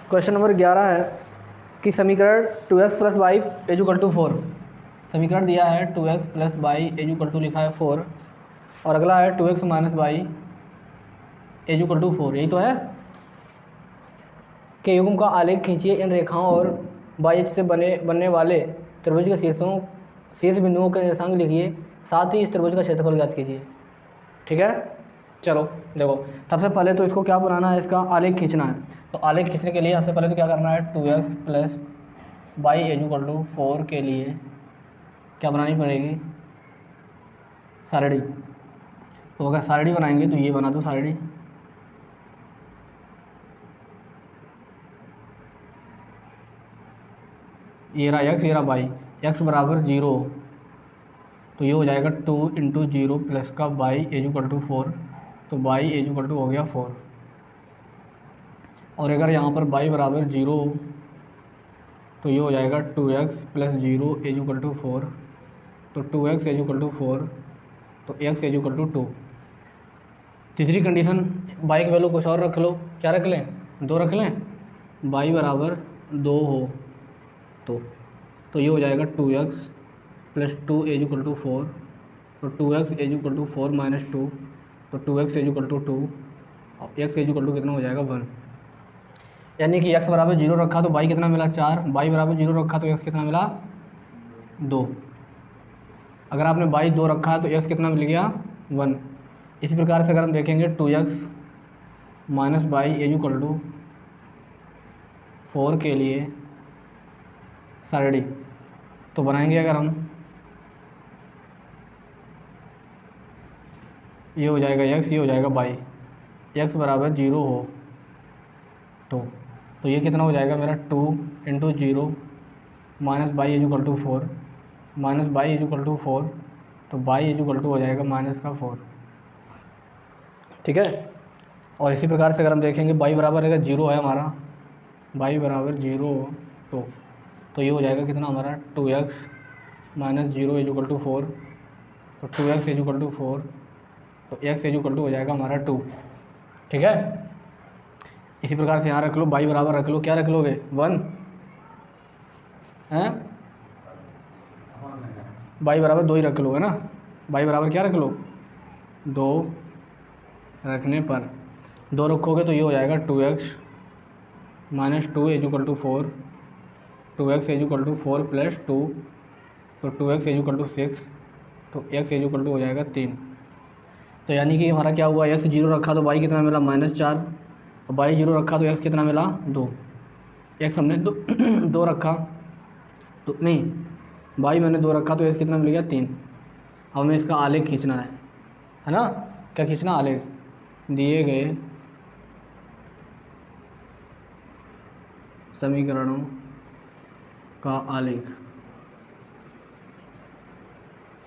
Question number 11 है कि समीकरण 2x plus y is equal to 4। समीकरण दिया है 2x plus y is equal to लिखा है 4 और अगला है 2x minus y is equal to 4। यही तो है कि युग्म का आलेख खींचिए, इन रेखाओं और वाई से बनने वाले त्रिभुज के शीर्ष बिंदुओं के निर्देशांक लिखिए, साथ ही इस त्रिभुज का क्षेत्रफल ज्ञात कीजिए। ठीक है, चलो देखो, सबसे पहले तो इसको क्या बनाना है, इसका आलेख खींचना है। तो आलेख खींचने के लिए सबसे पहले तो क्या करना है, 2x plus y is equal to 4 के लिए क्या बनानी पड़ेगी, सारणी। तो अगर सारणी बनाएंगे तो ये बना दो सारणी, ये रहा x, ये रहा y, x बराबर 0, तो ये हो जाएगा 2 इंटू 0 प्लस का y इज इक्वल टू 4, तो y इज इक्वल टू हो गया 4। और अगर यहाँ पर y बराबर 0 तो ये हो जाएगा 2x plus 0 is equal to 4, तो 2x इज इक्वल टू 4, तो x इज इक्वल टू 2। तीसरी कंडीशन, y की वैल्यू कुछ और रख लो, क्या रख लें, 2 रख लें, y बराबर 2 हो तो ये हो जाएगा 2x plus 2 is equal to 4, तो 2x is equal to 4 minus 2, तो 2x इज इक्वल टू 2 और x इज इक्वल टू कितना हो जाएगा 1। यानी कि x बराबर 0 रखा तो y कितना मिला 4, y बराबर 0 रखा तो x कितना मिला 2। अगर आपने y 2 रखा है तो x कितना मिल गया 1। इसी प्रकार से अगर हम देखेंगे 2x minus y is equal to 4 के लिए सारणी तो बनाएंगे अगर हम, ये हो जाएगा x, ये हो जाएगा y, x बराबर 0 हो तो ये कितना हो जाएगा मेरा 2 into 0 minus y is equal to 4, minus y is equal to 4, तो y इज इक्वल टू हो जाएगा माइनस का 4। ठीक है, और इसी प्रकार से अगर हम देखेंगे y बराबर अगर 0 है हमारा, y बराबर 0 तो ये हो जाएगा कितना हमारा 2x minus 0 is equal to 4, तो 2x इज इक्वल टू 4, तो x इज इक्वल टू हो जाएगा हमारा 2। ठीक है, इसी प्रकार से यहाँ रख लो, y बराबर रख लो, क्या रख लोगे 1 हैं, y बराबर 2 ही रख लोगे ना, y बराबर क्या रख लो 2, रखने पर 2 रखोगे तो ये हो जाएगा 2x minus 2 is equal to 4, 2x is equal to 4 plus 2, तो 2x इज इक्वल टू 6, तो x इज इक्वल टू हो जाएगा 3। तो यानी कि हमारा क्या हुआ, x 0 रखा तो y कितना मिला -4, और y 0 रखा तो x कितना मिला 2। x हमने 2 रखा तो नहीं, y मैंने 2 रखा तो x कितना मिल गया 3। अब हमें इसका आलेख खींचना है ना, क्या खींचना, आलेख, दिए गए समीकरणों का आलेख।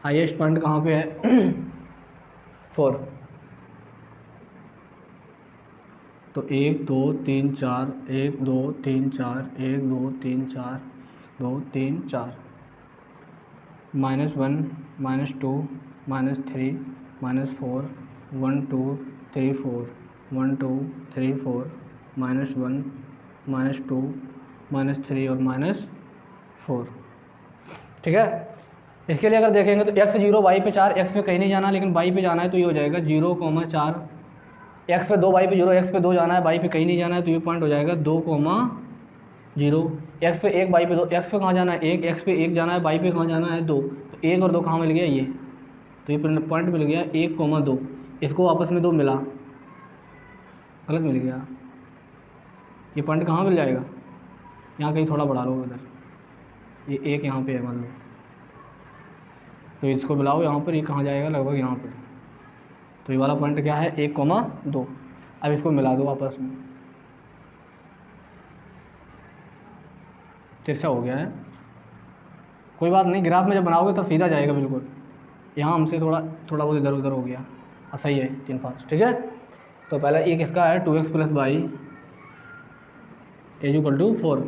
हाईएस्ट पॉइंट कहाँ पे है 4, तो 1 2 3 4, 1 2 3 4, 1 2 3 4, 2 3 4, -1 -2 -3 -4, 1 2 3 4, 1 2 3 4, -1 -2 -3 और -4। ठीक है, इसके लिए अगर देखेंगे तो x 0 y पे 4, x पे कहीं नहीं जाना लेकिन y पे जाना है, तो ये हो जाएगा 0, 4, x पे 2 y पे 0, x पे 2 जाना है, y पे कहीं नहीं जाना है, तो ये पॉइंट हो जाएगा 2, 0, x पे 1 y पे 2, x पे कहाँ जाना है 1, x पे 1 जाना है, y पे कहाँ जाना है 2, तो 1 और 2 कहाँ मिल गया ये, तो ये पॉइंट मिल गया 1, 2, इसको आपस में 2 मिला, गलत मिल गया, ये पॉइंट कहाँ मिल जाएगा, यहाँ कहीं थोड़ा बढ़ा लो इधर, ये 1 यहाँ पे है मान लो, तो इसको मिलाओ यहाँ पर, ये कहाँ जाएगा लगभग यहाँ पर, तो ये वाला पॉइंट क्या है 1, 2। अब इसको मिला दो आपस में, तिरछा हो गया है, कोई बात नहीं, ग्राफ में जब बनाओगे तब सीधा जाएगा बिल्कुल, यहाँ हमसे थोड़ा बहुत इधर उधर हो गया, सही है 3 5। ठीक है, तो पहला एक इसका है 2x plus y is equal to 4,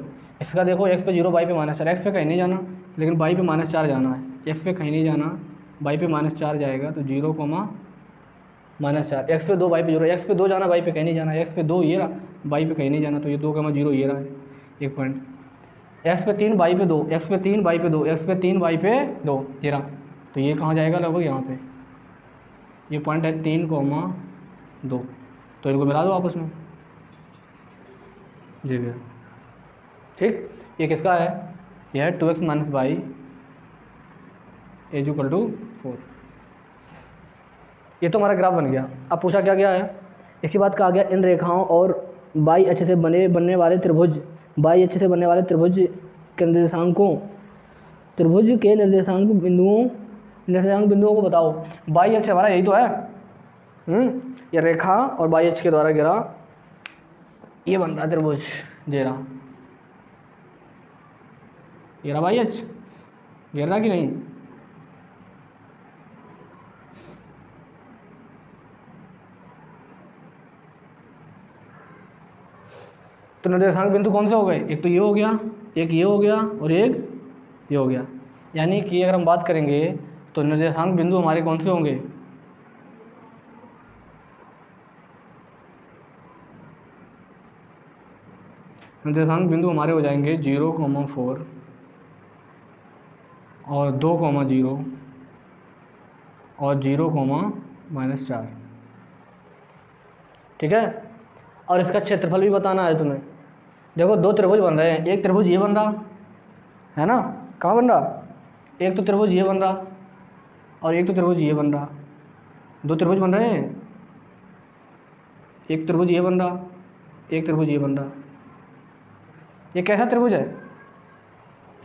इसका देखो x पे 0 y पे -4, x पे कहीं नहीं जाना लेकिन y पे -4 जाना है, x पे कहीं नहीं जाना, y पे -4 जाएगा, तो 0, -4, x पे 2 y पे 0, x पे 2 जाना y पे कहीं नहीं जाना, x पे 2 ये रहा, वाई पे कहीं नहीं जाना, तो ये 2,0 ये रहा है एक पॉइंट। एक्स पे 3 वाई पे 2, एक्स पे 3 वाई पे 2, एक्स पे 3 वाई पे 2, ये रहा। तो ये कहाँ जाएगा लगभग यहाँ पे, ये पॉइंट है 3,2, तो इनको मिला दो आपस में। जी भैया ठीक। ये किसका है, यह है 2x minus y is equal to 4। ये तो हमारा ग्राफ बन गया। अब पूछा क्या गया है, इसके बाद कहा गया इन रेखाओं और बाई अच्छे से बनने वाले त्रिभुज, बाई अच्छे से बनने वाले त्रिभुज के निर्देशांकों, त्रिभुज के निर्देशांक बिंदुओं को बताओ। बाई अक्ष हमारा यही तो है, ये रेखा और बाई अक्ष के द्वारा घेरा ये बन रहा त्रिभुज, जेरा ये रहा बाई अक्ष, घेर रहा कि नहीं। तो निर्देशांक बिंदु कौन से हो गए, एक तो ये हो गया, एक ये हो गया और एक ये हो गया। यानी कि अगर हम बात करेंगे तो निर्देशांक बिंदु हमारे कौन से होंगे, निर्देशांक बिंदु हमारे हो जाएंगे 0,4 और 2,0 और 0,-4। ठीक है। और इसका क्षेत्रफल भी बताना है तुम्हें। देखो दो त्रिभुज बन रहे हैं, एक त्रिभुज ये बन रहा है ना, कहाँ बन रहा, एक तो त्रिभुज ये बन रहा और एक तो त्रिभुज ये बन रहा, दो त्रिभुज बन रहे हैं, एक त्रिभुज ये बन रहा, एक त्रिभुज ये बन रहा। ये कैसा त्रिभुज है,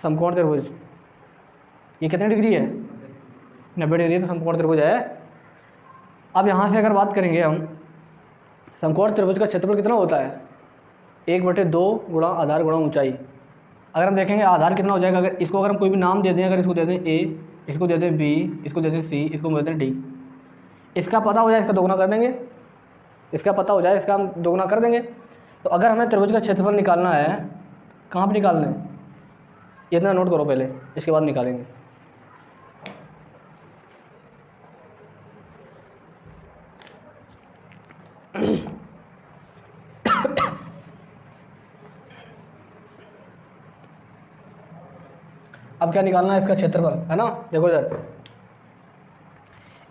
समकोण त्रिभुज। ये कितने डिग्री है, 90 डिग्री, तो समकोण त्रिभुज है। अब यहाँ से अगर बात करेंगे हम, समकोण त्रिभुज का क्षेत्रफल कितना होता है, 1/2 गुणा आधार गुणा ऊंचाई। अगर हम देखेंगे आधार कितना हो जाएगा, अगर इसको अगर हम कोई भी नाम दे दें, अगर इसको दे दें ए, इसको दे दें बी, इसको दे दें सी, इसको दे दें डी, इसका पता हो जाए इसका दोगुना कर देंगे, इसका पता हो जाए इसका हम दोगुना कर देंगे। तो अगर हमें त्रिभुज का क्षेत्रफल निकालना है, कहाँ पर निकालना है, ये इतना नोट करो पहले, इसके बाद निकालेंगे। अब क्या निकालना है, इसका क्षेत्रफल, है ना। देखो इधर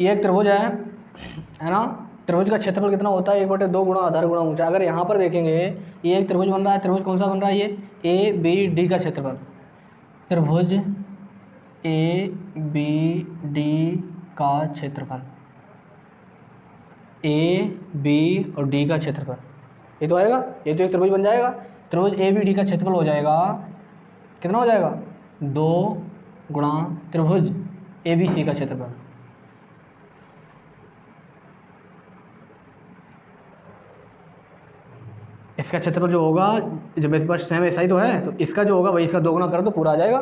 ये एक त्रिभुज है ना, त्रिभुज का क्षेत्रफल कितना होता है, 1/2 गुणा आधार गुणा ऊंचाई। अगर यहाँ पर देखेंगे ये एक त्रिभुज बन रहा है, त्रिभुज कौन सा बन रहा है, ये ए बी डी का क्षेत्रफल, त्रिभुज ए बी डी का क्षेत्रफल, ए बी और डी का क्षेत्रफल, ये तो आएगा, ये तो एक त्रिभुज बन जाएगा। त्रिभुज ए बी डी का क्षेत्रफल हो जाएगा, कितना हो जाएगा, 2 गुणा त्रिभुज ए बी सी का क्षेत्रफल। इसका क्षेत्रफल जो होगा, जब मेरे पास सेम ऐसा ही तो है, तो इसका जो होगा वही इसका 2 गुना करो तो पूरा आ जाएगा।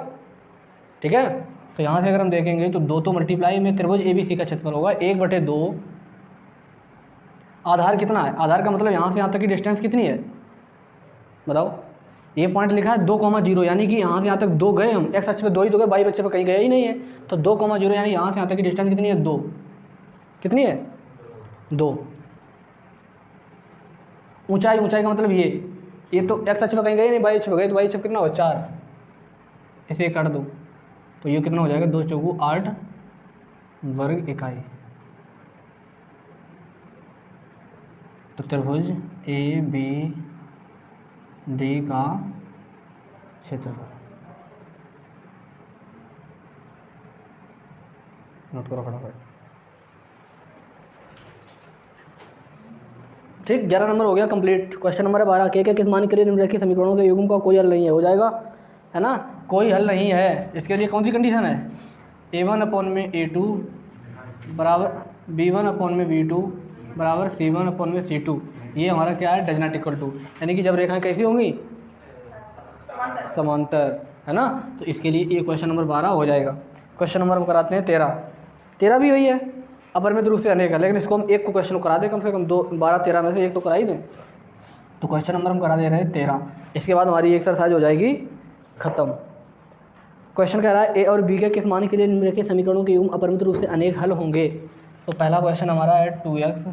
ठीक है। तो यहाँ से अगर हम देखेंगे तो 2 तो मल्टीप्लाई में त्रिभुज ए बी सी का क्षेत्रफल होगा 1/2। आधार कितना है, आधार का मतलब यहाँ से यहाँ तक की डिस्टेंस कितनी है बताओ। ये पॉइंट लिखा है 2,0, यानी कि यहाँ से यहाँ तक 2 गए हम, एक्स अक्ष पे 2 ही तो गए, वाई अक्ष पे कहीं गए ही नहीं है। तो 2,0 यानी यहाँ से यहाँ तक की डिस्टेंस कितनी है, 2, कितनी है 2। ऊंचाई, ऊंचाई का मतलब ये तो एक्स अक्ष पे कहीं गए नहीं, वाई अक्ष पे गए, तो वाई अक्ष पे कितना हो 4, इसे काट दो तो ये कितना हो जाएगा, 2 चौगु 8 वर्ग इकाई। तो त्रिभुज ए बी डी का क्षेत्रफल नोट करो फटाफट। ठीक, 11 नंबर हो गया कंप्लीट। क्वेश्चन नंबर 12, के किस मान के लिए निम्नलिखित समीकरणों के युग्म का कोई हल नहीं है, हो जाएगा, है ना, कोई हल नहीं है। इसके लिए कौन सी कंडीशन है, a1/a2 बराबर b1/b2 बराबर c1/c2। ये हमारा क्या है, डज नॉट इक्वल टू, यानी कि जब रेखाएं कैसी होंगी, समांतर, है ना। तो इसके लिए ये क्वेश्चन नंबर 12 हो जाएगा। क्वेश्चन नंबर हम कराते हैं 13 भी वही है, अपरिमित रूप से अनेक है, लेकिन इसको हम एक को क्वेश्चन करा दें, कम से कम 2 12 13 में से एक तो करा ही दें। तो क्वेश्चन नंबर हम करा दे रहे हैं 13। इसके बाद हमारी एक्सरसाइज हो जाएगी ख़त्म। क्वेश्चन कह रहा है ए और बी के किस मान के लिए निम्नलिखित समीकरणों के युग्म अपरिमित रूप से अनेक हल होंगे। तो पहला क्वेश्चन हमारा है 2x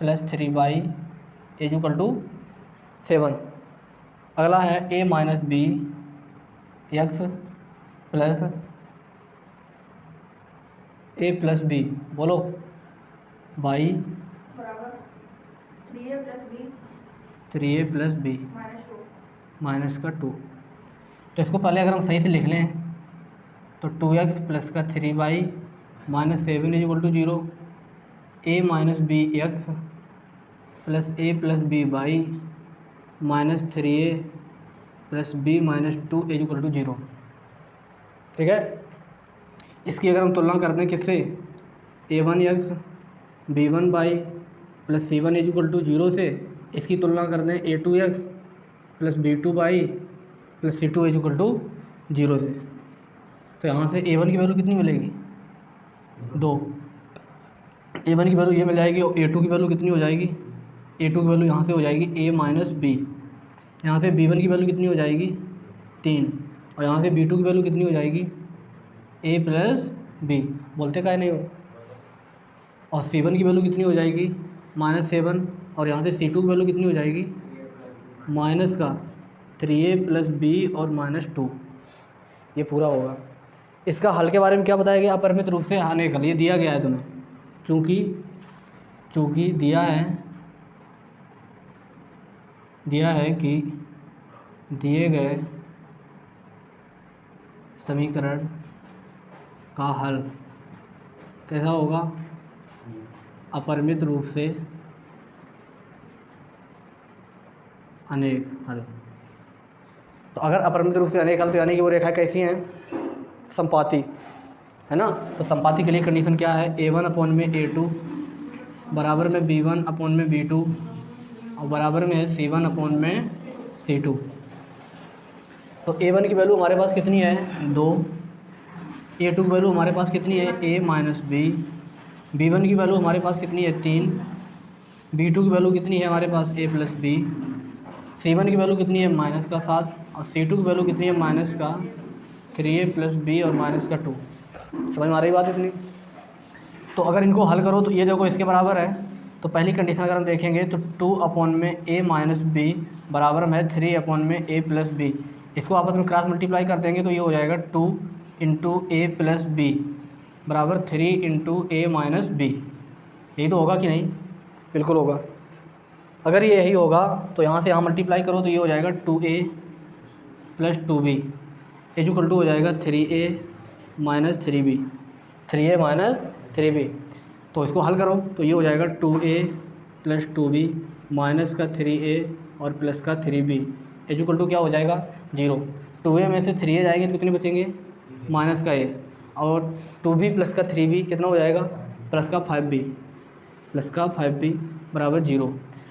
+ 3y = 7। अगला है a minus b x plus a plus b, बोलो बाई बराबर 3a प्लस बी माइनस का 2। तो इसको पहले अगर हम सही से लिख लें तो 2x प्लस का 3y minus 7 is equal to 0। a minus b x plus a plus b y minus 3a plus B minus 2 is equal to 0। ठीक है, इसकी अगर हम तुलना करते हैं किससे, a1x b1 y plus c1 is equal to 0 से, इसकी तुलना करते हैं a2x plus b2 y plus c2 is equal to 0 से। तो यहाँ से a1 की वैल्यू कितनी मिलेगी, 2। a1 की वैल्यू ये मिल जाएगी और a2 की वैल्यू कितनी हो जाएगी, a2 की वैल्यू यहाँ से हो जाएगी a माइनस बी। यहाँ से b1 की वैल्यू कितनी हो जाएगी, 3। और यहाँ से b2 की वैल्यू कितनी हो जाएगी, a प्लस बी, बोलते का नहीं हो। और c1 की वैल्यू कितनी हो जाएगी, माइनस 7। और यहाँ से c2 की वैल्यू कितनी हो जाएगी, माइनस का 3a प्लस बी और माइनस 2। ये पूरा होगा। इसका हल के बारे में क्या बताया गया, अपरिमित रूप से आने का लिए दिया गया है तुम्हें, चूँकि दिया है कि दिए गए समीकरण का हल कैसा होगा, अपरिमित रूप से अनेक हल। तो अगर अपरिमित रूप से अनेक हल तो यानी कि वो रेखा कैसी हैं, समपाती है ना। तो समपाती के लिए कंडीशन क्या है, a1 अपॉन में a2 बराबर में b1 अपॉन में b2 और बराबर में है c1 अपॉन में c2। तो a1 की वैल्यू हमारे पास कितनी है, 2। a2 की वैल्यू हमारे पास कितनी है, a माइनस बी। b1 की वैल्यू हमारे पास कितनी है, 3। b2 की वैल्यू कितनी है हमारे पास, a प्लस बी। c1 की वैल्यू कितनी है, माइनस का 7। और c2 की वैल्यू कितनी है, माइनस का 3a प्लस बी और माइनस का 2। समझ में आ रही बात इतनी। तो अगर इनको हल करो तो ये देखो इसके बराबर है। तो पहली कंडीशन अगर हम देखेंगे तो 2 अपॉन में a माइनस बी बराबर में 3 अपॉन में a प्लस बी। इसको आपस में क्रॉस मल्टीप्लाई कर देंगे तो ये हो जाएगा 2 इंटू ए प्लस बी बराबर 3 इंटू ए माइनस बी। यही तो होगा कि नहीं, बिल्कुल होगा। अगर ये यही होगा तो यहाँ से यहाँ मल्टीप्लाई करो तो ये हो जाएगा 2a plus 2b is equal to हो जाएगा 3a minus 3b, 3a minus 3b। तो इसको हल करो तो ये हो जाएगा 2a प्लस 2b माइनस का 3a और प्लस का 3b इज इक्वल टू क्या हो जाएगा, 0। 2a में से 3a जाएंगे तो कितने बचेंगे, माइनस का a। और 2b प्लस का 3b कितना हो जाएगा, प्लस का 5b, प्लस का 5b बराबर 0।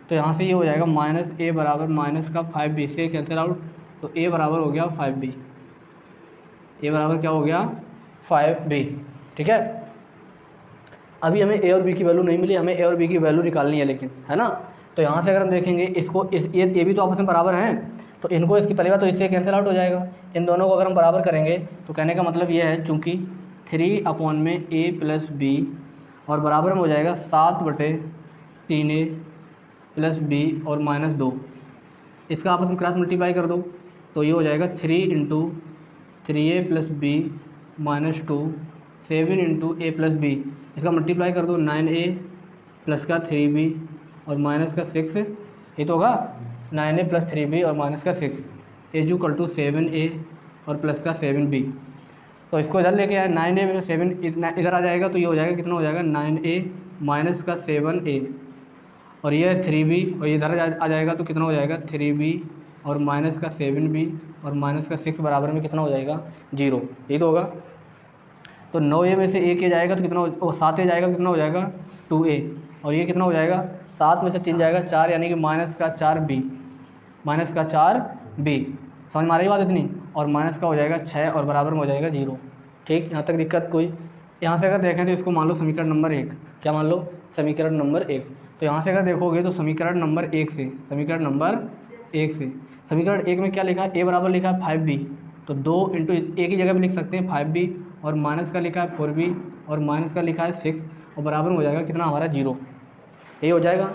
तो यहाँ से ये हो जाएगा माइनस a बराबर माइनस का 5b से कैंसिल आउट। तो a बराबर हो गया 5b, a बराबर क्या हो गया 5b। ठीक है, अभी हमें a और b की वैल्यू नहीं मिली, हमें a और b की वैल्यू निकालनी है लेकिन, है ना। तो यहाँ से अगर हम देखेंगे इसको ये भी तो आपस में बराबर हैं, तो इनको इसकी पहली बात तो इससे कैंसिल आउट हो जाएगा। इन दोनों को अगर हम बराबर करेंगे तो कहने का मतलब ये है चूँकि 3 अपॉन में a प्लस बी और बराबर में हो जाएगा 7/3a प्लस बी और माइनस 2। इसका आपस में क्रॉस मल्टीप्लाई कर दो तो ये हो जाएगा 3 into 3a plus B minus 2, 7 into A plus B. इसका मल्टीप्लाई कर दो 9a प्लस का 3b और माइनस का 6। ये तो होगा 9a प्लस 3b और माइनस का 6 इज इक्वल टू 7a और प्लस का 7b। तो इसको इधर लेके आए 9a में 7 इधर आ जाएगा तो ये हो जाएगा कितना हो जाएगा 9a माइनस का 7a और ये है 3b और इधर आ जाएगा तो कितना हो जाएगा 3b और माइनस का 7b और माइनस का 6 बराबर में कितना हो जाएगा 0। यही तो होगा। तो 9a में से 1 जाएगा तो कितना 7a जाएगा तो कितना हो जाएगा 2a और ये कितना हो जाएगा 7 में से 3 जाएगा 4 यानी कि माइनस का 4b, माइनस का 4b। समझ में आ रही बात इतनी। और माइनस का हो जाएगा 6 और बराबर में हो जाएगा 0। ठीक, यहाँ तक दिक्कत कोई। यहाँ से अगर देखें तो इसको मान लो समीकरण नंबर 1, क्या मान लो समीकरण नंबर 1। तो यहाँ से अगर देखोगे तो समीकरण नंबर 1 से समीकरण 1 में क्या लिखा है, a बराबर लिखा है 5b। तो 2 इंटू a की जगह भी लिख सकते हैं 5b और माइनस का लिखा है 4b और माइनस का लिखा है 6 और बराबर में हो जाएगा कितना हमारा 0। यही हो जाएगा।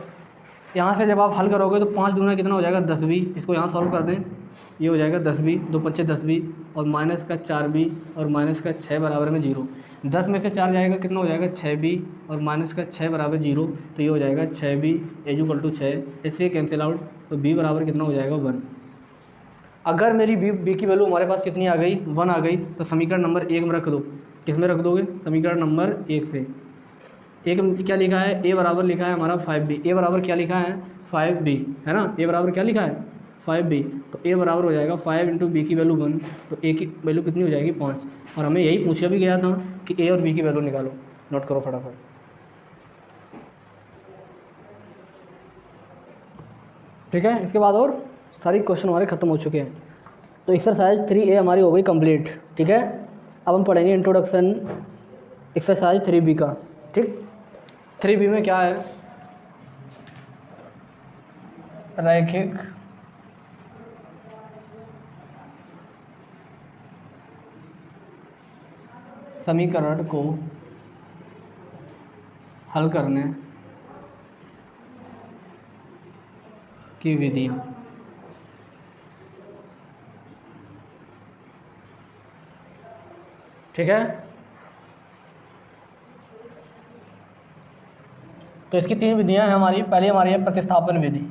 यहाँ से जब आप हल करोगे तो 5 दूना कितना हो जाएगा 10b, इसको यहाँ सॉल्व कर दें, ये हो जाएगा 10b, 2 पच्चे 10b और माइनस का 4b और माइनस का 6 बराबर में 0। 10 में से 4 जाएगा कितना हो जाएगा 6b और माइनस का 6 बराबर 0, तो ये हो जाएगा 6b = 6, इससे कैंसिल आउट, तो b बराबर कितना हो जाएगा 1। अगर मेरी b की वैल्यू हमारे पास कितनी आ गई 1 आ गई, तो समीकरण नंबर 1 में रख दो। किस में रख दोगे? समीकरण नंबर 1 से। एक क्या लिखा है? a बराबर लिखा है हमारा 5b, a बराबर क्या लिखा है 5b, है ना, a बराबर क्या लिखा है 5b, तो a बराबर हो जाएगा 5 × b की वैल्यू 1, तो a की वैल्यू कितनी हो जाएगी 5। और हमें यही पूछा भी गया था कि a और b की वैल्यू निकालो। नोट करो फटाफट। ठीक है, इसके बाद और सारी क्वेश्चन हमारे ख़त्म हो चुके हैं। तो एक्सरसाइज 3A हमारी हो गई कंप्लीट। ठीक है, अब हम पढ़ेंगे इंट्रोडक्शन एक्सरसाइज 3B का। ठीक, 3B में क्या है? रैखिक समीकरण को हल करने की विधियाँ। ठीक है, तो इसकी 3 विधियां हैं हमारी। पहली हमारी है प्रतिस्थापन विधि,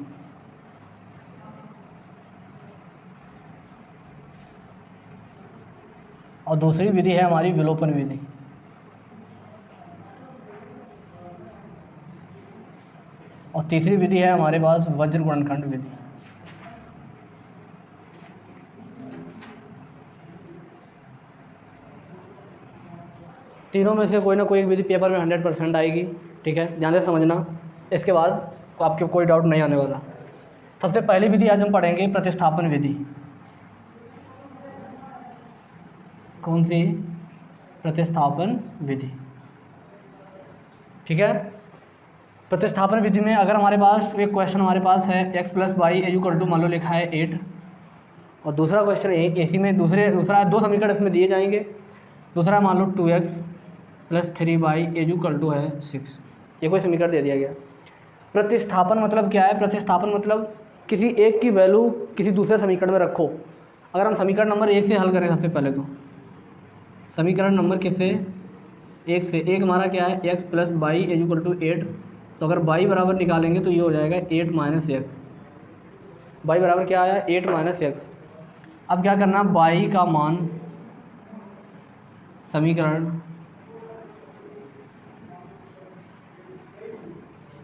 और दूसरी विधि है हमारी विलोपन विधि, और तीसरी विधि है हमारे पास वज्र गुणनखंड विधि। तीनों में से कोई ना कोई एक विधि पेपर में 100% आएगी। ठीक है, ध्यान से समझना, इसके बाद आपके कोई डाउट नहीं आने वाला। सबसे पहली विधि आज हम पढ़ेंगे प्रतिस्थापन विधि। कौन सी? प्रतिस्थापन विधि। ठीक है, प्रतिस्थापन विधि में अगर हमारे पास एक क्वेश्चन हमारे पास है x + y मान लो लिखा है 8, और दूसरा क्वेश्चन इसी में दूसरा 2 समीकरण इसमें दिए जाएंगे। दूसरा मान लो 2x + 3y है 6, ये कोई समीकरण दे दिया गया। प्रतिस्थापन मतलब क्या है? प्रतिस्थापन मतलब किसी एक की वैल्यू किसी दूसरे समीकरण में रखो। अगर हम समीकरण नंबर 1 से हल करें सबसे पहले, तो समीकरण नंबर किससे? 1 से। एक हमारा क्या है? x + y 8, तो अगर y बराबर निकालेंगे तो ये हो जाएगा 8 - x। y बराबर क्या आया? 8 - x। अब क्या करना? y का मान समीकरण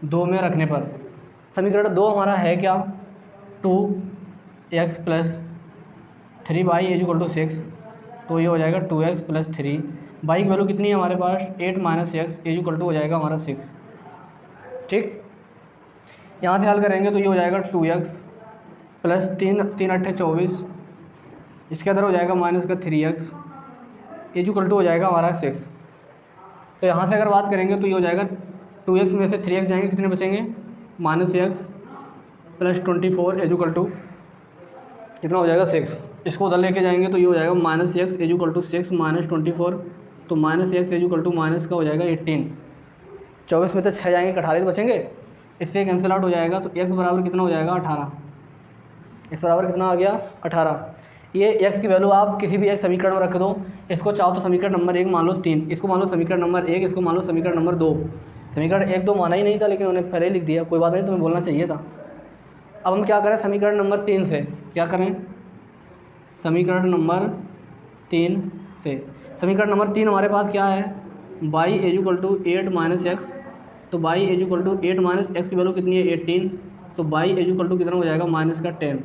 2 में रखने पर, समीकरण 2 हमारा है क्या? 2x + 3y = 6, तो ये हो जाएगा 2x + 3। y की वैल्यू कितनी है हमारे पास? 8 - x हो जाएगा हमारा 6। ठीक, यहाँ से हल करेंगे तो ये हो जाएगा 2x + 3 3 8 24, इसके अंदर हो जाएगा -3x हो जाएगा हमारा 6। तो यहाँ से अगर बात करेंगे तो ये हो जाएगा 2x में से 3x जाएंगे, कितने बचेंगे? -x + 24 कितना हो जाएगा 6। इसको उधर लेके जाएंगे तो ये हो जाएगा -x = 6 - 24, तो -x माइनस का हो जाएगा 18। 24 में से 6 जाएंगे, 18 बचेंगे, इससे कैंसिल आउट हो जाएगा। तो x बराबर कितना हो जाएगा 18। x बराबर कितना आ गया 18। ये x की वैल्यू आप किसी भी एक समीकरण में रख दो। इसको चाहो तो समीकरण नंबर 1 मान लो 3, इसको मान लो समीकरण नंबर 1, इसको मान लो समीकरण नंबर 2। समीकरण 1 2 माना ही नहीं था, लेकिन उन्होंने पहले ही लिख दिया, कोई बात नहीं, तुम्हें बोलना चाहिए था। अब हम क्या करें? समीकरण नंबर 3 से क्या करें? समीकरण नंबर 3 से, समीकरण नंबर 3 हमारे पास क्या है? y = 8 - x, तो y = 8 - x की वैल्यू कितनी है? 18, तो y = कितना हो जाएगा? -10।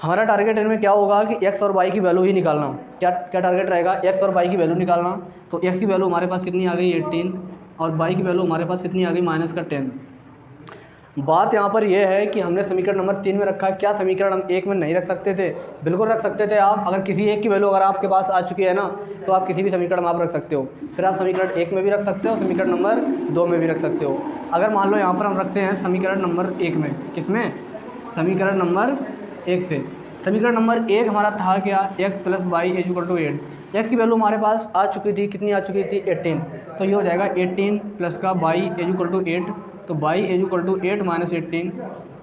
हमारा टारगेट इनमें क्या होगा कि x और y की वैल्यू ही निकालना। क्या टारगेट रहेगा? x और y की वैल्यू निकालना। तो x की वैल्यू हमारे पास कितनी आ गई? 18, और y की वैल्यू हमारे पास कितनी आ गई? -10। बात यहाँ पर यह है कि हमने समीकरण नंबर 3 में रखा है। क्या समीकरण हम 1 में नहीं रख सकते थे? बिल्कुल रख सकते थे आप। अगर किसी एक की वैल्यू अगर आपके पास आ चुकी है ना, तो आप किसी भी समीकरण में आप रख सकते हो। फिर आप समीकरण 1 में भी रख सकते हो, समीकरण नंबर 2 में भी रख सकते हो। अगर मान लो यहाँ पर हम रखते हैं समीकरण नंबर 1 में, किसमें? समीकरण नंबर 1 से। समीकरण नंबर 1 हमारा था क्या? x + y = 8। x की वैल्यू हमारे पास आ चुकी थी, कितनी आ चुकी थी? 18, तो ये हो जाएगा 18 + का y = 8, तो y is equal to 8 minus 18,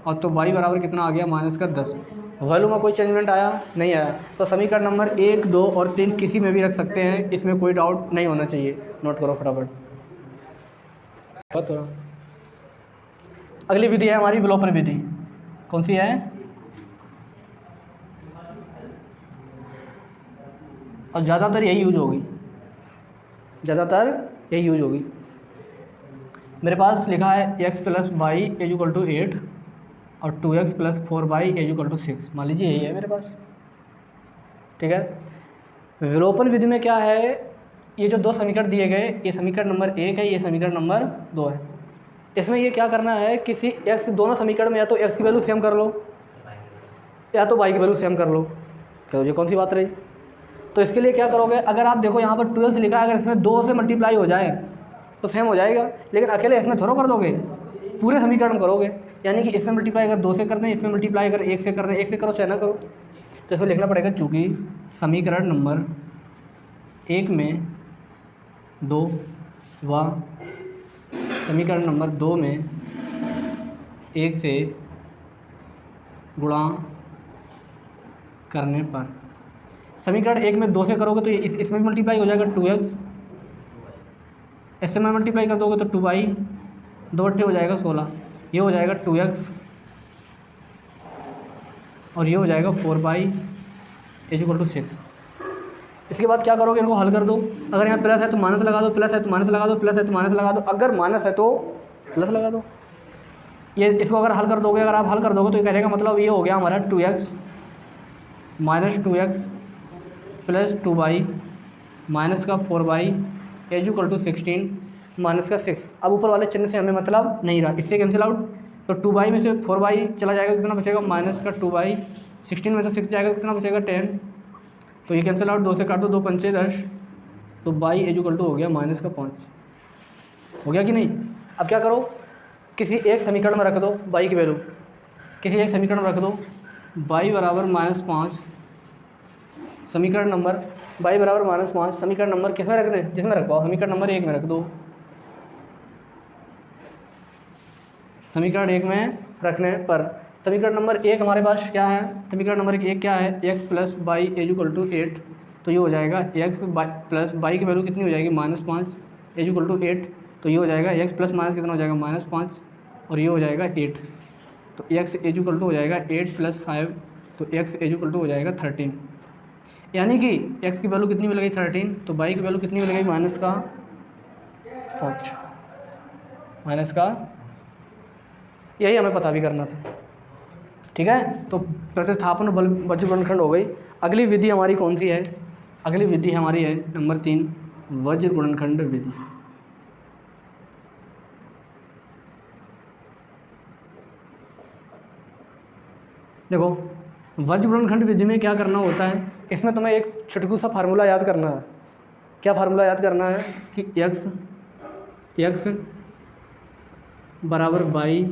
और तो बाई बराबर कितना आ गया माइनस का 10। वैल्यू में कोई चेंजमेंट आया नहीं आया। तो समीकरण नंबर 1, 2 और 3 किसी में भी रख सकते हैं, इसमें कोई डाउट नहीं होना चाहिए। नोट करो फटाफट। अगली विधि है हमारी विलोपन विधि। कौन सी है? और ज़्यादातर यही यूज होगी, ज़्यादातर यही यूज होगी। मेरे पास लिखा है x plus y is equal to 8 और 2x plus 4 y is equal to 6। मान लीजिए यही है मेरे पास, ठीक है। विलोपन विधि में क्या है, ये जो दो समीकरण दिए गए, ये समीकरण नंबर 1 है, ये समीकरण नंबर 2 है। इसमें ये क्या करना है, किसी x, दोनों समीकरण में या तो x की वैल्यू सेम कर लो या तो y की वैल्यू सेम कर लो। तो ये कौन सी बात रही? तो इसके लिए क्या करोगे, अगर आप देखो यहाँ पर 12 लिखा है, अगर इसमें 2 से मल्टीप्लाई हो जाए तो सेम हो जाएगा, लेकिन अकेले इसमें थोड़ा कर दोगे, पूरे समीकरण करोगे। यानी कि इसमें मल्टीप्लाई अगर 2 से कर दें, इसमें मल्टीप्लाई अगर 1 से कर दें, 1 से करो चाहे ना करो। तो इसमें लिखना पड़ेगा, चूँकि समीकरण नंबर 1 में 2 व समीकरण नंबर 2 में 1 से गुणा करने पर, समीकरण 1 में 2 से करोगे तो इसमें भी मल्टीप्लाई हो जाएगा 2x, इससे में मल्टीप्लाई कर दोगे तो 2y, 2 हो जाएगा 16, ये हो जाएगा 2x और ये हो जाएगा 4y इज इक्वल टू 6। इसके बाद क्या करोगे, इनको हल कर दो। अगर यहाँ प्लस है तो माइनस लगा दो, प्लस है तो माइनस लगा दो, प्लस है तो माइनस लगा दो, अगर माइनस है तो प्लस लगा दो। ये इसको अगर हल कर दोगे, अगर आप हल कर दोगे तो ये कहेगा मतलब ये हो गया हमारा 2x minus 2x plus 2y minus का 4y is equal to 16 minus का 6। अब ऊपर वाले चिन्ह से हमें मतलब नहीं रहा, इससे कैंसिल आउट। तो 2y में से 4y चला जाएगा, कितना बचेगा माइनस का 2y, 16 में से 6 जाएगा, कितना बचेगा 10। तो ये कैंसिल आउट, 2 से काट दो, 2 पंचे 10, तो y इज इक्वल टू हो गया माइनस का 5। हो गया कि नहीं? अब क्या करो, किसी एक समीकरण में रख दो y की वैल्यू, किसी एक समीकरण में रख दो y बराबर -5, समीकरण नंबर y बराबर -5, समीकरण नंबर किस में रख दें, जिसमें रख पाओ, समीकरण नंबर 1 में रख दो। समीकरण 1 में रखने पर समीकरण नंबर 1 हमारे पास क्या है, समीकरण नंबर 1 क्या है, x plus y is equal to 8। तो ये हो जाएगा x प्लस बाई की वैल्यू कितनी हो जाएगी -5 इज इक्वल टू 8। तो ये हो जाएगा x प्लस माइनस कितना हो जाएगा -5 और ये हो जाएगा 8। तो x इज इक्वल टू हो जाएगा 8 प्लस 5, तो x इज इक्वल टू हो जाएगा 13। यानी कि x की वैल्यू कितनी मिलेगी 13, तो y की वैल्यू कितनी मिलेगी माइनस का 5, माइनस का, यही हमें पता भी करना था, ठीक है। तो प्रतिस्थापन वज्र गुणनखंड हो गई। अगली विधि हमारी कौन सी है, अगली विधि हमारी है नंबर 3 वज्र गुणनखंड विधि। देखो वज्र गुणनखंड विधि में क्या करना होता है, इसमें तुम्हें एक छुटकू सा फार्मूला याद करना है। क्या फार्मूला याद करना है कि x बराबर बाई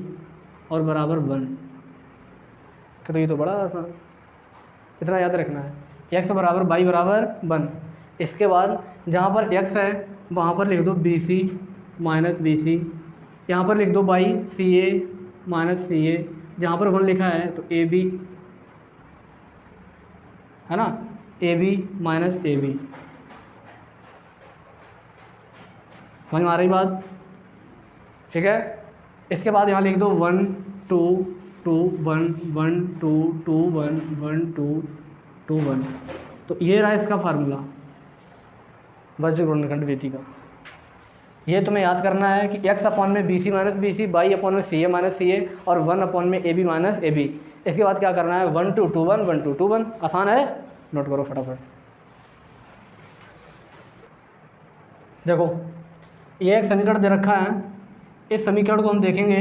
और बराबर 1। तो ये तो बड़ा आसान, इतना याद रखना है, x बराबर बाई बराबर 1। इसके बाद जहाँ पर x है वहाँ पर लिख दो BC माइनस BC, यहाँ पर लिख दो बाई CA माइनस CA, जहाँ पर 1 लिखा है तो AB है ना, AB माइनस AB। समझ में आ रही बात, ठीक है। इसके बाद यहाँ लिख दो 1 2 2 1 1 2 2 1 1 2 2 1। तो ये रहा इसका फार्मूला वज्र गुणनखंड विधि का। ये तुम्हें याद करना है कि x अपॉन में BC minus BC, by upon में CA माइनस CA और 1 अपॉन में AB माइनस AB। इसके बाद क्या करना है 1 2 2 1 1 2 2 1। आसान है, नोट करो फटाफट। देखो ये एक समीकरण दे रखा है, इस समीकरण को हम देखेंगे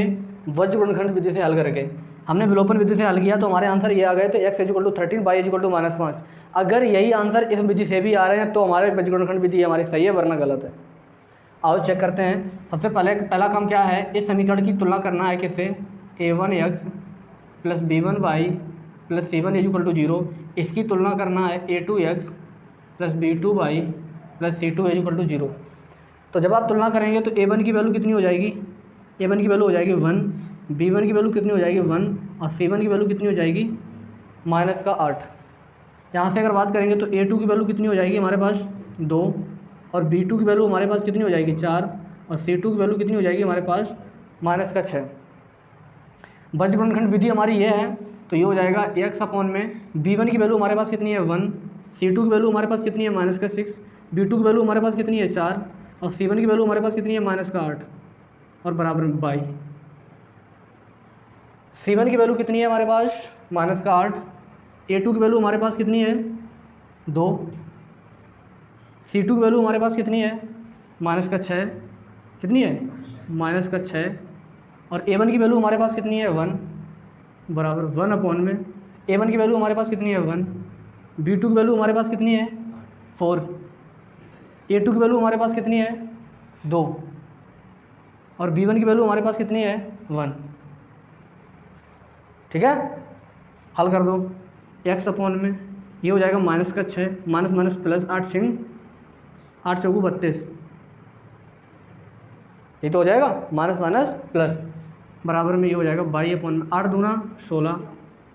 वज्र गुणनखंड विधि से हल करके। हमने विलोपन विधि से हल किया तो हमारे आंसर ये आ गए थे, x is equal to 13, y is equal to -5। अगर यही आंसर इस विधि से भी आ रहे हैं तो हमारे वज्र गुणनखंड विधि हमारी सही है, वरना गलत है। आओ चेक करते हैं। सबसे पहला काम क्या है, इस समीकरण की तुलना करना है किससे, a1x plus b1y plus c1 is equal to 0। इसकी तुलना करना है a2x plus b2y plus c2 is equal to 0। तो जब आप तुलना करेंगे तो a1 की वैल्यू कितनी हो जाएगी, A1 की वैल्यू हो जाएगी 1, B1 की वैल्यू कितनी हो जाएगी 1 और C1 की वैल्यू कितनी हो जाएगी -8। यहाँ से अगर बात करेंगे तो A2 की वैल्यू कितनी हो जाएगी हमारे पास 2 और B2 की वैल्यू हमारे पास कितनी हो जाएगी 4 और C2 की वैल्यू कितनी हो जाएगी हमारे पास -6। बज गुणनखंड विधि हमारी ये है, तो ये हो जाएगा x अपॉन में B1 की वैल्यू हमारे पास कितनी है 1, C2 की वैल्यू हमारे पास कितनी है -6, B2 की वैल्यू हमारे पास कितनी है 4 और C1 की वैल्यू हमारे पास कितनी है -8 और बराबर में बाई। C1 की वैल्यू कितनी है हमारे पास -8, A2 की वैल्यू हमारे पास कितनी है 2, C2 की वैल्यू हमारे पास कितनी है -6, कितनी है -6 और A1 की वैल्यू हमारे पास कितनी है 1 बराबर 1 अपॉन में A1 की वैल्यू हमारे पास कितनी है 1, B2 की वैल्यू हमारे पास कितनी है 4, A2 की वैल्यू हमारे पास कितनी है 2 और B1 की वैल्यू हमारे पास कितनी है 1। ठीक है, हल कर दो। x अपॉन में ये हो जाएगा -6 माइनस प्लस 8 चौकू 32, ये तो हो जाएगा माइनस प्लस बराबर में ये हो जाएगा 22 अपॉन में 8 दूना 16,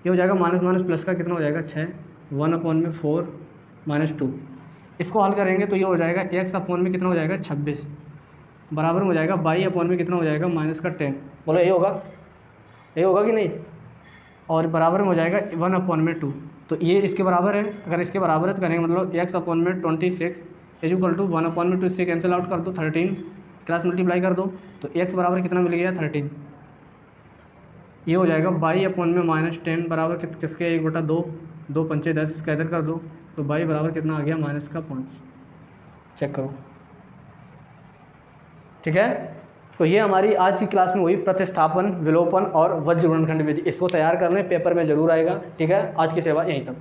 ये हो जाएगा माइनस प्लस का कितना हो जाएगा 6, 1 अपॉन में 4 -2। इसको हल करेंगे तो ये हो जाएगा x अपॉन में कितना हो जाएगा 26 बराबर में हो जाएगा 22 अपॉन में कितना हो जाएगा -10। बोलो ये होगा कि नहीं, और बराबर में हो जाएगा 1 अपॉन में 2। तो ये इसके बराबर है, अगर इसके बराबर है तो करेंगे मतलब x अपॉन में 26 इज इक्वल टू 1 अपॉन में 2, इससे कैंसिल आउट कर दो 13, क्लास मल्टीप्लाई कर दो तो x बराबर कितना मिल गया 13। ये हो जाएगा 22 अपॉन में -10 बराबर किसके 1/2, 2 पंचे 10, इसका इधर कर दो तो 22 बराबर कितना आ गया -5। चेक करो। ठीक है, तो ये हमारी आज की क्लास में हुई प्रतिस्थापन, विलोपन और वज्र गुणनखंड विधि। इसको तैयार कर लें, पेपर में जरूर आएगा। ठीक है, आज की सेवा यहीं तक।